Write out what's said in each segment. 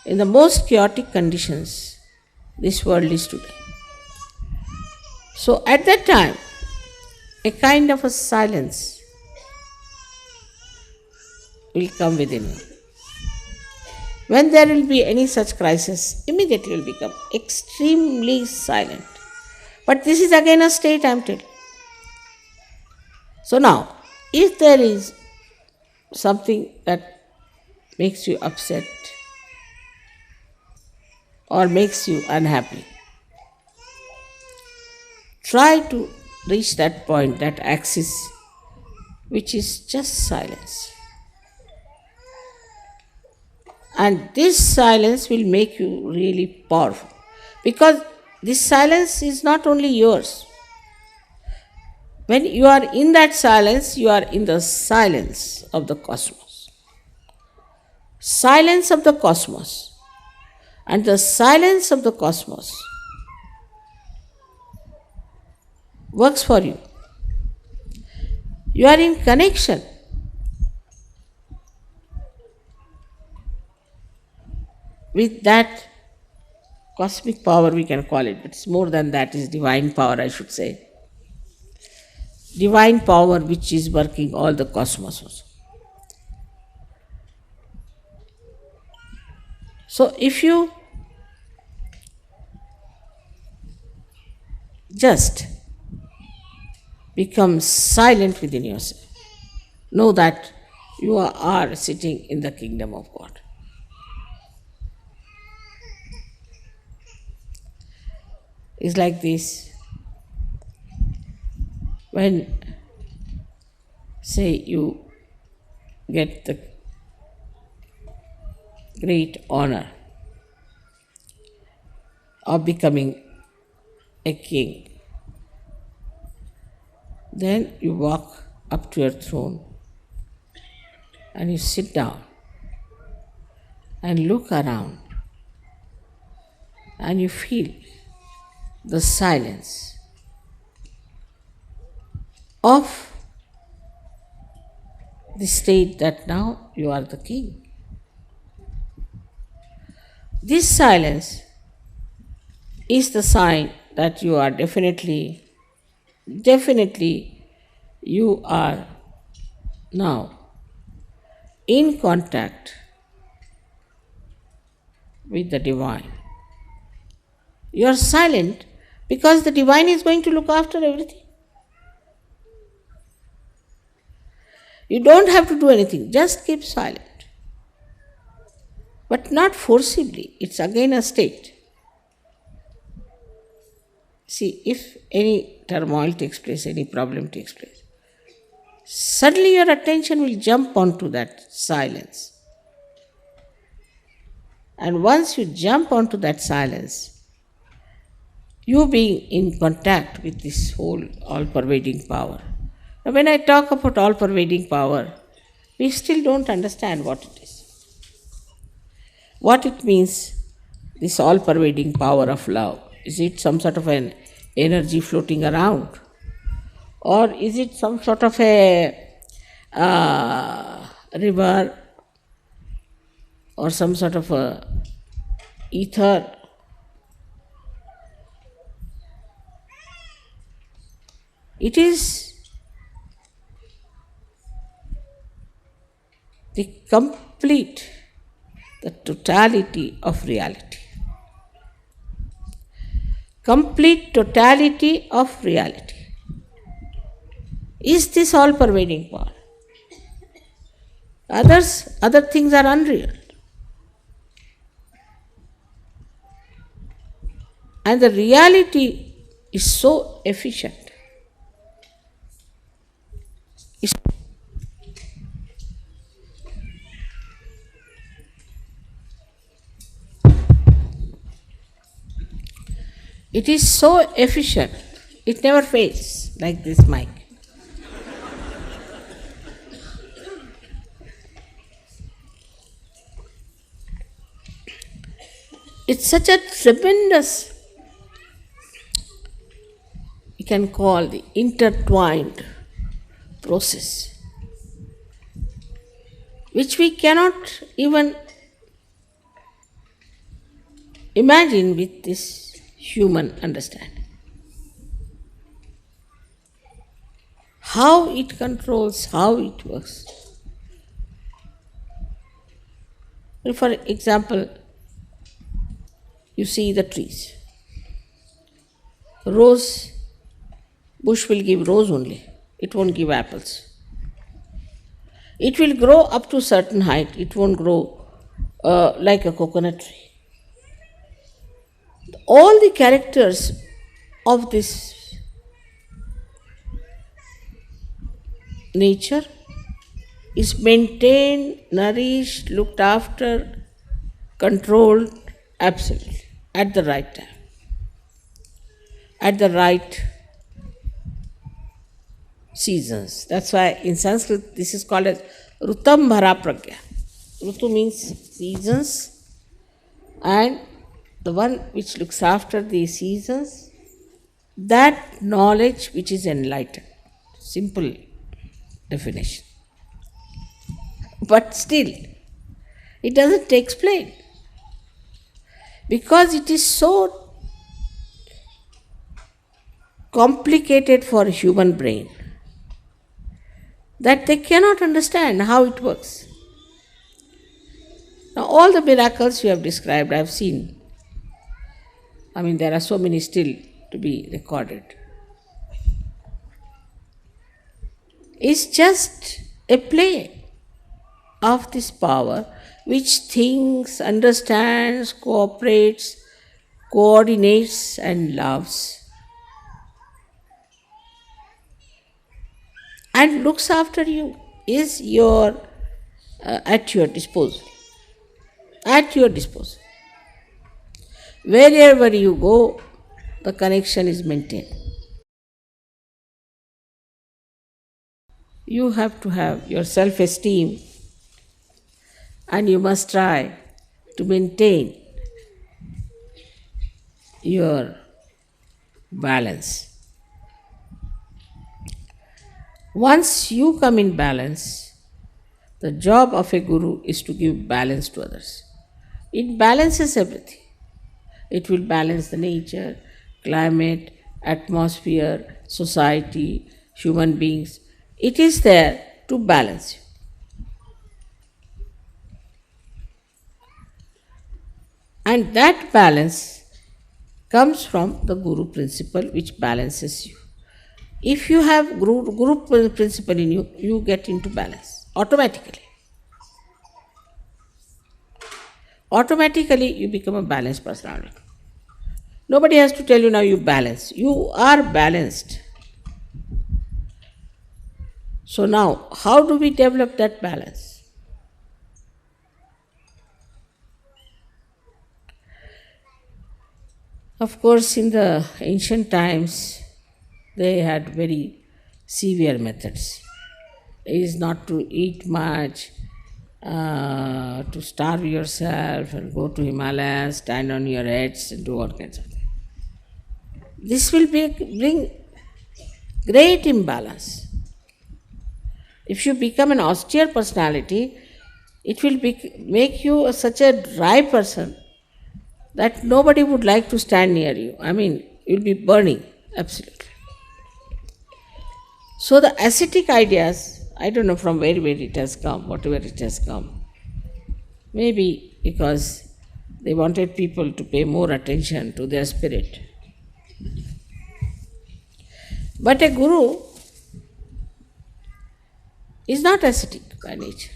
in the most chaotic conditions this world is today. So at that time, a kind of a silence will come within you. When there will be any such crisis, immediately you will become extremely silent. But this is again a state I am telling. So now, if there is something that makes you upset or makes you unhappy, try to reach that point, that axis, which is just silence. And this silence will make you really powerful. Because this silence is not only yours. When you are in that silence, you are in the silence of the cosmos. Silence of the cosmos. And the silence of the cosmos works for you. You are in connection with that cosmic power, we can call it, but it's more than that, is divine power, I should say. Divine power which is working all the cosmos also. So if you just become silent within yourself, know that you are sitting in the kingdom of God. It's like this. When, say, you get the great honor of becoming a king, then you walk up to your throne and you sit down and look around and you feel the silence of the state that now you are the king. This silence is the sign that you are definitely you are now in contact with the divine. You are silent because the divine is going to look after everything. You don't have to do anything, just keep silent. But not forcibly, it's again a state. See, if any turmoil takes place, any problem takes place, suddenly your attention will jump onto that silence. And once you jump onto that silence, you being in contact with this whole all-pervading power. Now, when I talk about all-pervading power, we still don't understand what it is. What it means, this all-pervading power of love. Is it some sort of an energy floating around? Or is it some sort of a river or some sort of a ether? It is the complete, the totality of reality. Complete totality of reality is this all-pervading power. Other things are unreal. And the reality is so efficient. It is so efficient, it never fails, like this mic. It's such a tremendous, you can call the intertwined process, which we cannot even Imagine with this human understanding how it controls, how it works. For example, you see the trees. Rose bush will give rose only, it won't give apples. It will grow up to certain height, it won't grow like a coconut tree. All the characters of this nature is maintained, nourished, looked after, controlled absolutely at the right time, at the right seasons. That's why in Sanskrit this is called as Rutam Bhara Pragya. Rutu means seasons, and the one which looks after the seasons, that knowledge which is enlightened. Simple definition. But still, it doesn't explain, because it is so complicated for human brain that they cannot understand how it works. Now, all the miracles you have described, I have seen. I mean, there are so many still to be recorded. It's just a play of this power which thinks, understands, cooperates, coordinates, and loves, and looks after you, is at your disposal. At your disposal. Wherever you go, the connection is maintained. You have to have your self-esteem, and you must try to maintain your balance. Once you come in balance, the job of a guru is to give balance to others. It balances everything. It will balance the nature, climate, atmosphere, society, human beings. It is there to balance you. And that balance comes from the guru principle which balances you. If you have guru principle in you, you get into balance automatically. Automatically you become a balanced personality. Nobody has to tell you now you balance. You are balanced. So now, how do we develop that balance? Of course, in the ancient times, they had very severe methods. It is not to eat much, to starve yourself and go to Himalayas, stand on your heads and do all kinds of things. This will bring great imbalance. If you become an austere personality, it will make you such a dry person that nobody would like to stand near you. I mean, you'll be burning, absolutely. So the ascetic ideas, I don't know from where it has come, whatever it has come. Maybe because they wanted people to pay more attention to their spirit. But a guru is not ascetic by nature.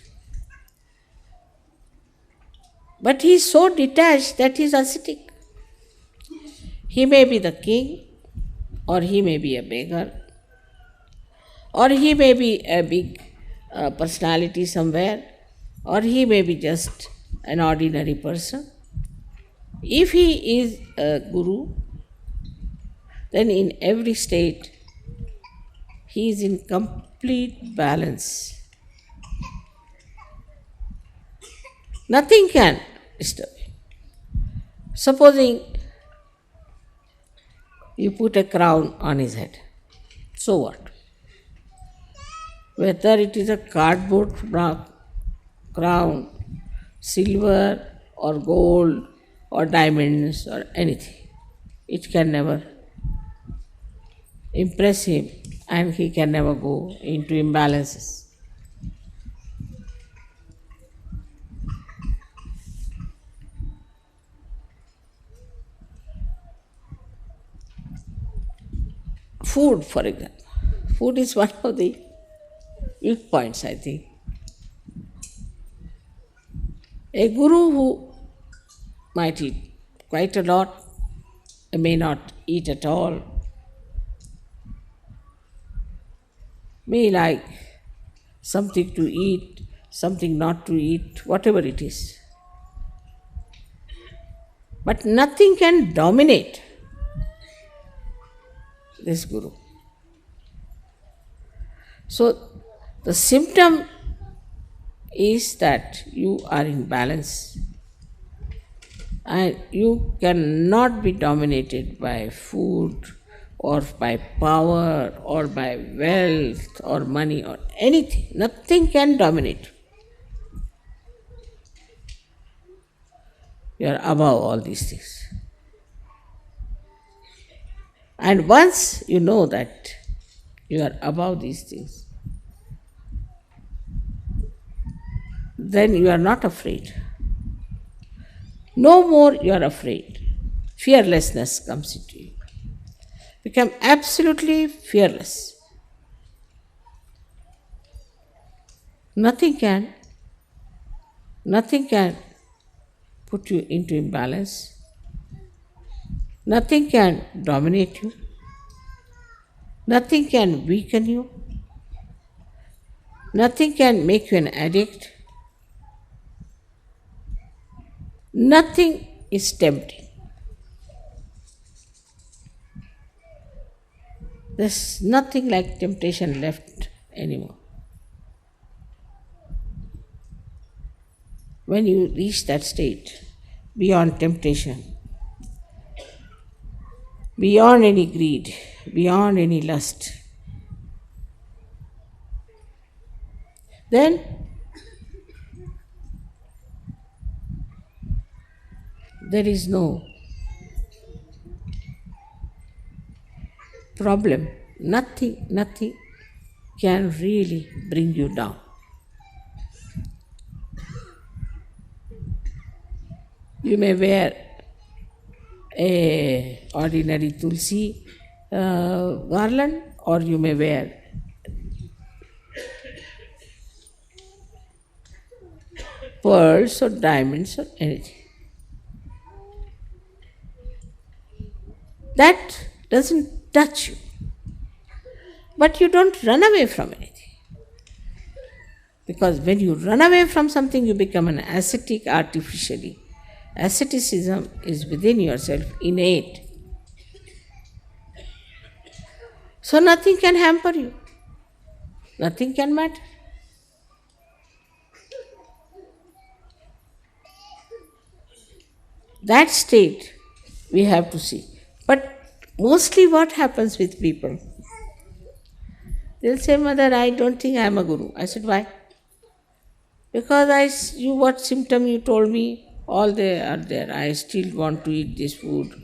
But he is so detached that he is ascetic. He may be the king, or he may be a beggar, or he may be a big personality somewhere, or he may be just an ordinary person. If he is a guru, then in every state he is in complete balance. Nothing can disturb him. Supposing you put a crown on his head, so what? Whether it is a cardboard crown, silver or gold or diamonds or anything. It can never impress him and he can never go into imbalances. Food, for example. Food is one of the weak points, I think. A guru who might eat quite a lot, may not eat at all, may like something to eat, something not to eat, whatever it is. But nothing can dominate this guru. So the symptom is that you are in balance and you cannot be dominated by food or by power or by wealth or money or anything. Nothing can dominate. You are above all these things. And once you know that you are above these things, then you are not afraid. No more you are afraid. Fearlessness comes into you. Become absolutely fearless. Nothing can put you into imbalance. Nothing can dominate you. Nothing can weaken you. Nothing can make you an addict. Nothing is tempting. There's nothing like temptation left anymore. When you reach that state, beyond temptation, beyond any greed, beyond any lust, then there is no problem. Nothing can really bring you down. You may wear a ordinary tulsi garland, or you may wear pearls or diamonds or anything. That doesn't touch you. But you don't run away from anything. Because when you run away from something, you become an ascetic artificially. Asceticism is within yourself, innate. So nothing can hamper you. Nothing can matter. That state we have to see. But mostly what happens with people? They'll say, Mother, I don't think I am a guru. I said, why? Because what symptom you told me, all they are there. I still want to eat this food.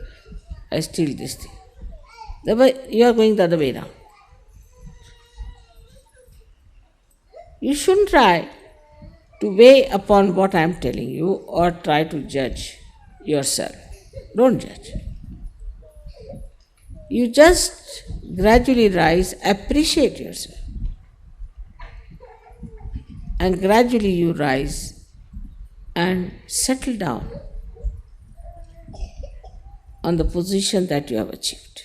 I still this thing. You are going the other way now. You shouldn't try to weigh upon what I am telling you or try to judge yourself. Don't judge. You just gradually rise, appreciate yourself. And gradually you rise and settle down on the position that you have achieved.